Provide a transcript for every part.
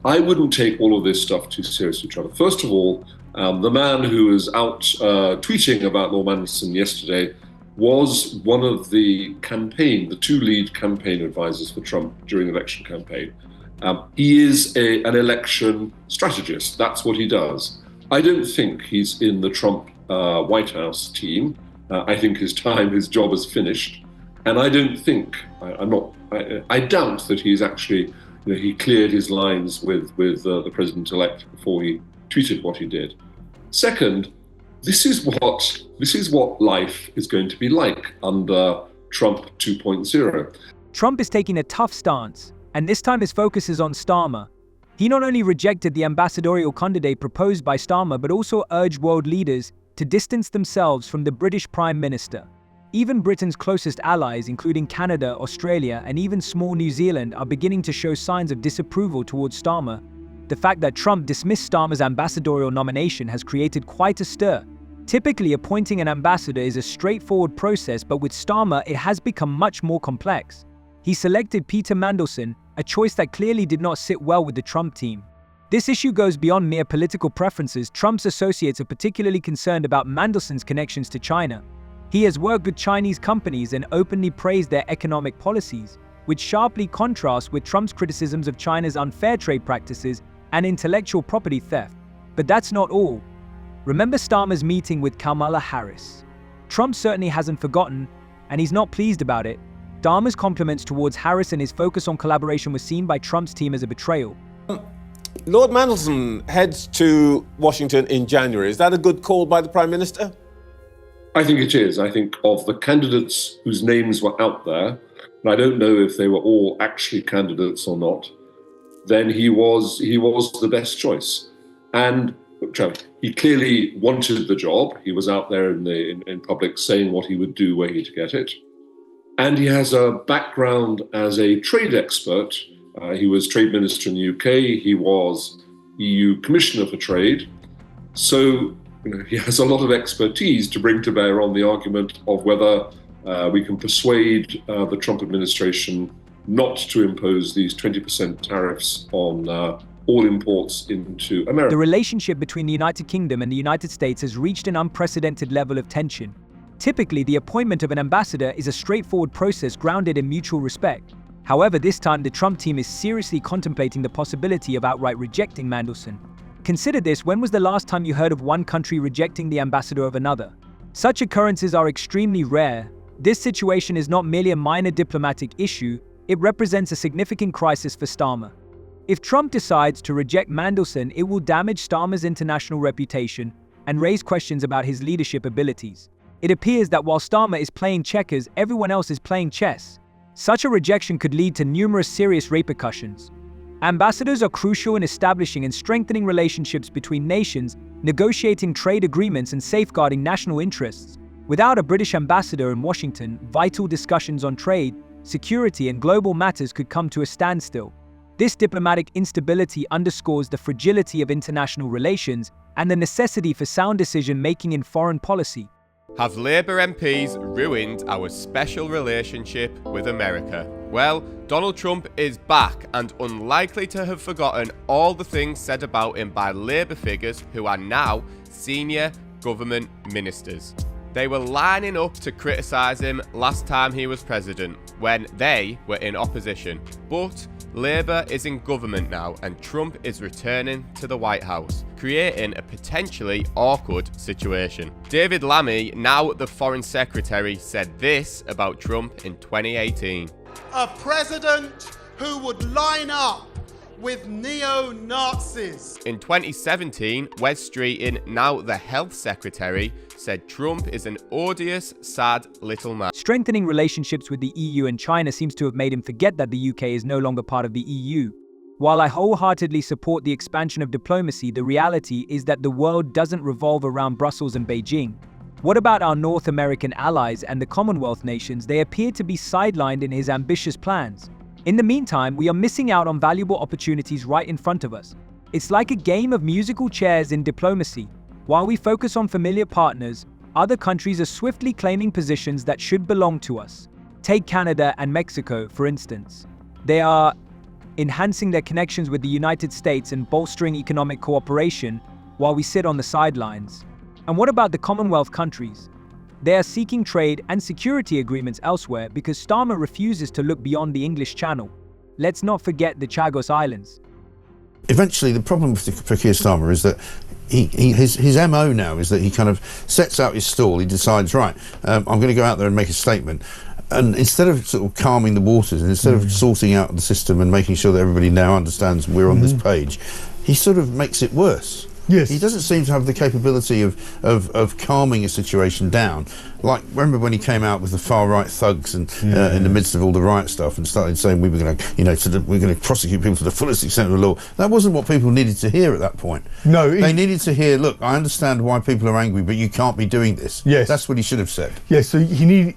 I wouldn't take all of this stuff too seriously, Trevor. First of all, the man who was out tweeting about Lord Mandelson yesterday was one of the two lead campaign advisors for Trump during the election campaign. He is an election strategist. That's what he does. I don't think he's in the Trump White House team. I think his job is finished. And I don't think, I doubt that he's actually, he cleared his lines with the president-elect before he tweeted what he did. Second, this is what life is going to be like under Trump 2.0. Trump is taking a tough stance, and this time his focus is on Starmer. He not only rejected the ambassadorial candidate proposed by Starmer, but also urged world leaders to distance themselves from the British Prime Minister. Even Britain's closest allies, including Canada, Australia, and even small New Zealand, are beginning to show signs of disapproval towards Starmer. The fact that Trump dismissed Starmer's ambassadorial nomination has created quite a stir. Typically, appointing an ambassador is a straightforward process, but with Starmer, it has become much more complex. He selected Peter Mandelson, a choice that clearly did not sit well with the Trump team. This issue goes beyond mere political preferences. Trump's associates are particularly concerned about Mandelson's connections to China. He has worked with Chinese companies and openly praised their economic policies, which sharply contrasts with Trump's criticisms of China's unfair trade practices and intellectual property theft. But that's not all. Remember Starmer's meeting with Kamala Harris? Trump certainly hasn't forgotten, and he's not pleased about it. Starmer's compliments towards Harris and his focus on collaboration was seen by Trump's team as a betrayal. Lord Mandelson heads to Washington in January. Is that a good call by the Prime Minister? I think it is. I think of the candidates whose names were out there, and I don't know if they were all actually candidates or not, then he was the best choice. And he clearly wanted the job. He was out there in public saying what he would do were he to get it. And he has a background as a trade expert. He was trade minister in the UK. He was EU Commissioner for Trade. So he has a lot of expertise to bring to bear on the argument of whether we can persuade the Trump administration not to impose these 20% tariffs on all imports into America. The relationship between the United Kingdom and the United States has reached an unprecedented level of tension. Typically, the appointment of an ambassador is a straightforward process grounded in mutual respect. However, this time the Trump team is seriously contemplating the possibility of outright rejecting Mandelson. Consider this: when was the last time you heard of one country rejecting the ambassador of another? Such occurrences are extremely rare. This situation is not merely a minor diplomatic issue, it represents a significant crisis for Starmer. If Trump decides to reject Mandelson, it will damage Starmer's international reputation and raise questions about his leadership abilities. It appears that while Starmer is playing checkers, everyone else is playing chess. Such a rejection could lead to numerous serious repercussions. Ambassadors are crucial in establishing and strengthening relationships between nations, negotiating trade agreements and safeguarding national interests. Without a British ambassador in Washington, vital discussions on trade, security, and global matters could come to a standstill. This diplomatic instability underscores the fragility of international relations and the necessity for sound decision-making in foreign policy. Have Labour MPs ruined our special relationship with America? Well, Donald Trump is back and unlikely to have forgotten all the things said about him by Labour figures who are now senior government ministers. They were lining up to criticise him last time he was president, when they were in opposition. But Labour is in government now and Trump is returning to the White House, creating a potentially awkward situation. David Lammy, now the Foreign Secretary, said this about Trump in 2018. A president who would line up with neo-Nazis. In 2017, Wes Streeting, now the Health Secretary, said Trump is an odious, sad little man. Strengthening relationships with the EU and China seems to have made him forget that the UK is no longer part of the EU. While I wholeheartedly support the expansion of diplomacy, the reality is that the world doesn't revolve around Brussels and Beijing. What about our North American allies and the Commonwealth nations? They appear to be sidelined in his ambitious plans. In the meantime, we are missing out on valuable opportunities right in front of us. It's like a game of musical chairs in diplomacy. While we focus on familiar partners, other countries are swiftly claiming positions that should belong to us. Take Canada and Mexico, for instance. They are enhancing their connections with the United States and bolstering economic cooperation while we sit on the sidelines. And what about the Commonwealth countries? They are seeking trade and security agreements elsewhere because Starmer refuses to look beyond the English Channel. Let's not forget the Chagos Islands. Eventually, the problem for Keir Starmer is that his MO now is that he kind of sets out his stall. He decides, right, I'm going to go out there and make a statement. And instead of sort of calming the waters, and instead of sorting out the system and making sure that everybody now understands we're on this page, he sort of makes it worse. Yes. He doesn't seem to have the capability of calming a situation down. Like, remember when he came out with the far-right thugs and in the midst of all the riot stuff and started saying we were going to, we're going to prosecute people to the fullest extent of the law. That wasn't what people needed to hear at that point. No. They needed to hear, look, I understand why people are angry, but you can't be doing this. Yes. That's what he should have said. Yes, so he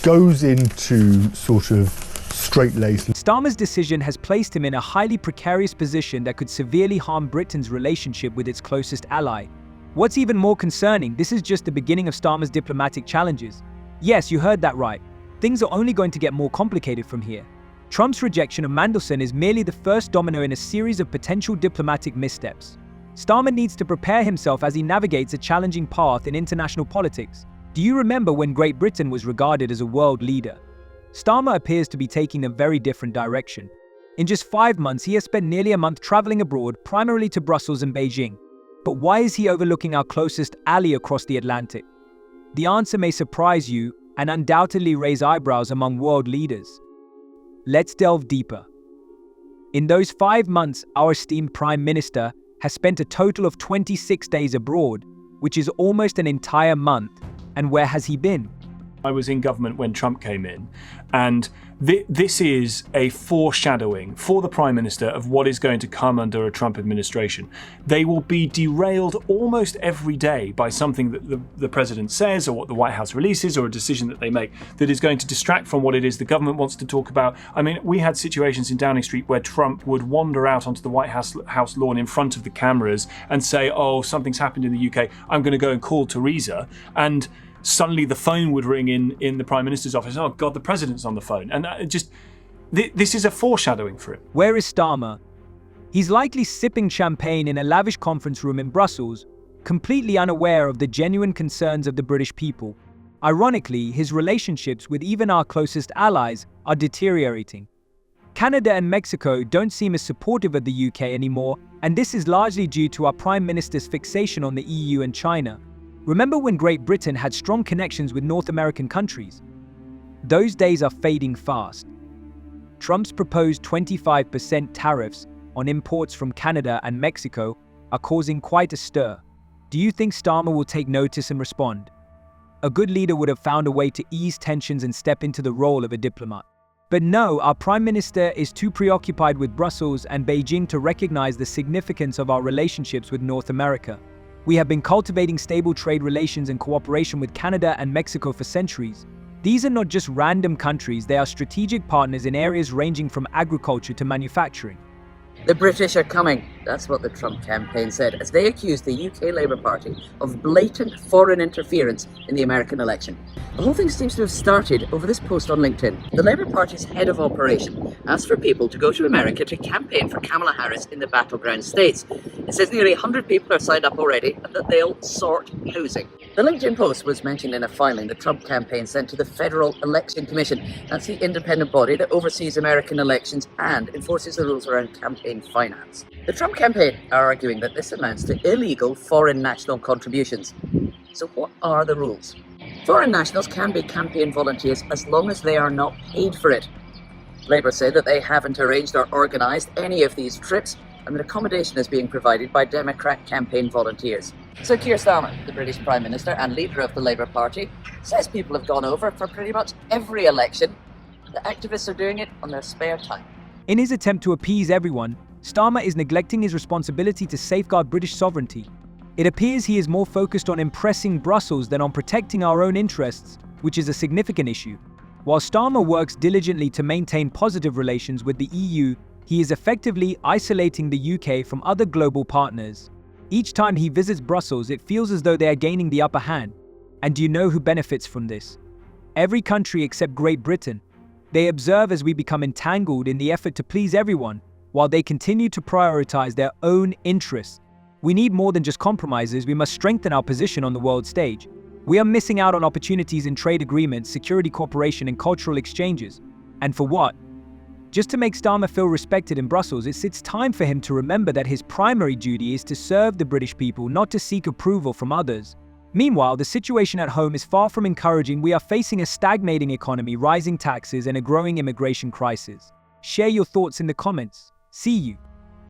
goes into sort of straight-laced. Starmer's decision has placed him in a highly precarious position that could severely harm Britain's relationship with its closest ally. What's even more concerning, this is just the beginning of Starmer's diplomatic challenges. Yes, you heard that right. Things are only going to get more complicated from here. Trump's rejection of Mandelson is merely the first domino in a series of potential diplomatic missteps. Starmer needs to prepare himself as he navigates a challenging path in international politics. Do you remember when Great Britain was regarded as a world leader? Starmer appears to be taking a very different direction. In just 5 months, he has spent nearly a month traveling abroad, primarily to Brussels and Beijing. But why is he overlooking our closest ally across the Atlantic? The answer may surprise you and undoubtedly raise eyebrows among world leaders. Let's delve deeper. In those 5 months, our esteemed Prime Minister has spent a total of 26 days abroad, which is almost an entire month. And where has he been? I was in government when Trump came in, and this is a foreshadowing for the Prime Minister of what is going to come under a Trump administration. They will be derailed almost every day by something that the President says or what the White House releases or a decision that they make that is going to distract from what it is the government wants to talk about. I mean, we had situations in Downing Street where Trump would wander out onto the White House lawn in front of the cameras and say, oh, something's happened in the UK, I'm going to go and call Theresa, and suddenly the phone would ring in the Prime Minister's office. Oh God, the President's on the phone. And this is a foreshadowing for him. Where is Starmer? He's likely sipping champagne in a lavish conference room in Brussels, completely unaware of the genuine concerns of the British people. Ironically, his relationships with even our closest allies are deteriorating. Canada and Mexico don't seem as supportive of the UK anymore, and this is largely due to our Prime Minister's fixation on the EU and China. Remember when Great Britain had strong connections with North American countries? Those days are fading fast. Trump's proposed 25% tariffs on imports from Canada and Mexico are causing quite a stir. Do you think Starmer will take notice and respond? A good leader would have found a way to ease tensions and step into the role of a diplomat. But no, our Prime Minister is too preoccupied with Brussels and Beijing to recognize the significance of our relationships with North America. We have been cultivating stable trade relations and cooperation with Canada and Mexico for centuries. These are not just random countries, they are strategic partners in areas ranging from agriculture to manufacturing. The British are coming, that's what the Trump campaign said, as they accused the UK Labour Party of blatant foreign interference in the American election. The whole thing seems to have started over this post on LinkedIn. The Labour Party's head of operation asked for people to go to America to campaign for Kamala Harris in the battleground states. It says nearly 100 people are signed up already and that they'll sort housing. The LinkedIn post was mentioned in a filing the Trump campaign sent to the Federal Election Commission. That's the independent body that oversees American elections and enforces the rules around campaign finance. The Trump campaign are arguing that this amounts to illegal foreign national contributions. So what are the rules? Foreign nationals can be campaign volunteers as long as they are not paid for it. Labour say that they haven't arranged or organised any of these trips and that accommodation is being provided by Democrat campaign volunteers. So Keir Starmer, the British Prime Minister and leader of the Labour Party, says people have gone over for pretty much every election. The activists are doing it on their spare time. In his attempt to appease everyone, Starmer is neglecting his responsibility to safeguard British sovereignty. It appears he is more focused on impressing Brussels than on protecting our own interests, which is a significant issue. While Starmer works diligently to maintain positive relations with the EU, he is effectively isolating the UK from other global partners. Each time he visits Brussels, it feels as though they are gaining the upper hand. And do you know who benefits from this? Every country except Great Britain. They observe as we become entangled in the effort to please everyone, while they continue to prioritize their own interests. We need more than just compromises, we must strengthen our position on the world stage. We are missing out on opportunities in trade agreements, security cooperation, and cultural exchanges. And for what? Just to make Starmer feel respected in Brussels, it's time for him to remember that his primary duty is to serve the British people, not to seek approval from others. Meanwhile, the situation at home is far from encouraging. We are facing a stagnating economy, rising taxes, and a growing immigration crisis. Share your thoughts in the comments. See you.